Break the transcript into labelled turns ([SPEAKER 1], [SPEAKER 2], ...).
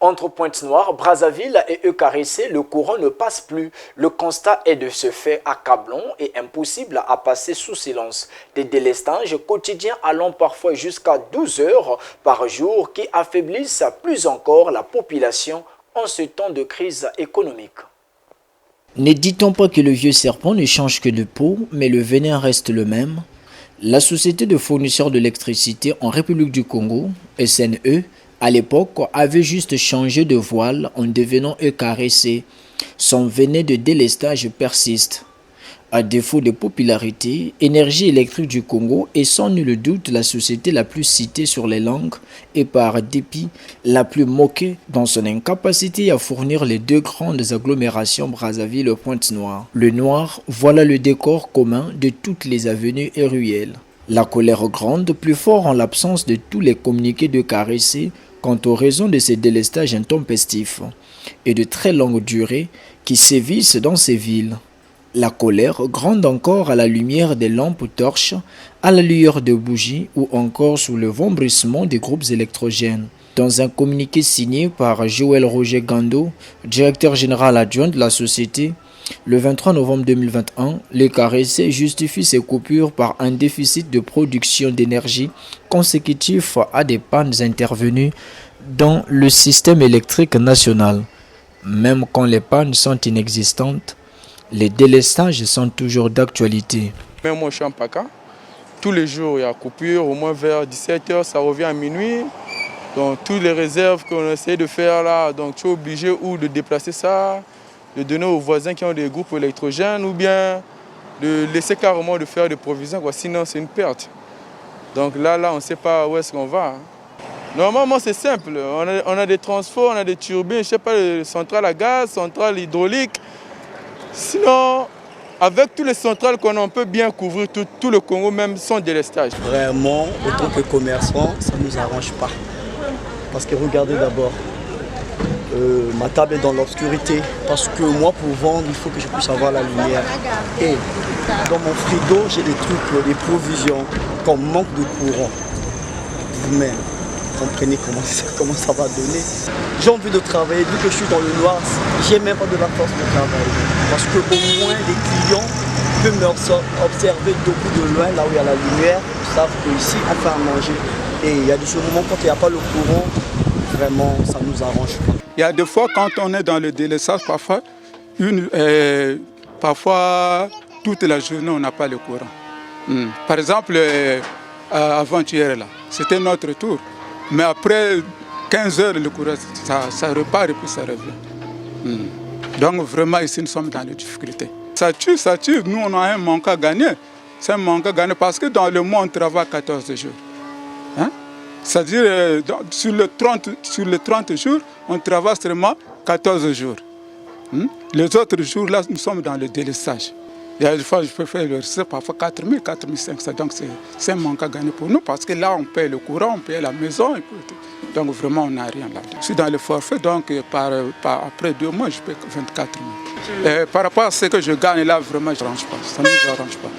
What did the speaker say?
[SPEAKER 1] Entre Pointe-Noire, Brazzaville et Eucarissé, le courant ne passe plus. Le constat est de ce fait accablant et impossible à passer sous silence. Des délestages quotidiens allant parfois jusqu'à 12 heures par jour qui affaiblissent plus encore la population en ce temps de crise économique.
[SPEAKER 2] Ne dit-on pas que le vieux serpent ne change que de peau, mais le venin reste le même? La société de fournisseurs d'électricité en République du Congo, SNE, à l'époque, avait juste changé de voile en devenant Eucarissé. Son venin de délestage persiste. À défaut de popularité, Énergie électrique du Congo est sans nul doute la société la plus citée sur les langues et par dépit la plus moquée dans son incapacité à fournir les deux grandes agglomérations Brazzaville et Pointe-Noire. Le noir, voilà le décor commun de toutes les avenues et ruelles. La colère grande, plus fort en l'absence de tous les communiqués de Caressé quant aux raisons de ces délestages intempestifs et de très longue durée qui sévissent dans ces villes. La colère grande encore à la lumière des lampes torches, à la lueur de bougies ou encore sous le vombrissement des groupes électrogènes. Dans un communiqué signé par Joël Roger Gando, directeur général adjoint de la société, le 23 novembre 2021, le Caressé justifie ces coupures par un déficit de production d'énergie consécutif à des pannes intervenues dans le système électrique national. Même quand les pannes sont inexistantes, les délestages sont toujours d'actualité.
[SPEAKER 3] Même moi, je suis en PACA. Tous les jours, il y a coupure, au moins vers 17h, ça revient à minuit. Donc, toutes les réserves qu'on essaie de faire là, donc tu es obligé ou de déplacer ça, de donner aux voisins qui ont des groupes électrogènes, ou bien de laisser carrément de faire des provisions, quoi. Sinon c'est une perte. Donc là on ne sait pas où est-ce qu'on va. Normalement c'est simple, on a des transforts, on a des turbines, je ne sais pas, des centrales à gaz, centrales hydrauliques. Sinon, avec toutes les centrales qu'on a, on peut bien couvrir tout le Congo, même sans délestage.
[SPEAKER 4] Vraiment, autant que commerçant, ça ne nous arrange pas. Parce que regardez d'abord, ma table est dans l'obscurité. Parce que moi, pour vendre, il faut que je puisse avoir la lumière. Et dans mon frigo, j'ai des trucs, des provisions, qu'on manque de courant. Vous-même, comprenez comment ça va donner. J'ai envie de travailler, vu que je suis dans le noir, j'ai même pas de la force de travailler. Parce que au moins les clients peuvent m'observer beaucoup de loin, là où il y a la lumière, ils savent qu'ici, on fait à manger. Et il y a de ce moment, quand il n'y a pas le courant, vraiment, ça ne nous arrange pas.
[SPEAKER 5] Il y a des fois, quand on est dans le délestage, parfois toute la journée, on n'a pas le courant. Par exemple, avant-hier, c'était notre tour. Mais après 15 heures, le courant, ça repart et puis ça revient. Donc vraiment, ici, nous sommes dans les difficultés. Ça tue. Nous, on a un manque à gagner. C'est un manque à gagner parce que dans le mois, on travaille 14 jours. C'est-à-dire, sur les 30 jours, on travaille seulement 14 jours. Les autres jours, là, nous sommes dans le délestage. Il y a des fois, je peux faire le recette, parfois 4 000, 4 500. Donc, c'est un manque à gagner pour nous parce que là, on paye le courant, on paye la maison. Donc, vraiment, on n'a rien là. Je suis dans le forfait, donc après 2 mois, je paye 24 000. Et par rapport à ce que je gagne là, vraiment, je ne range pas. Ça ne nous arrange pas.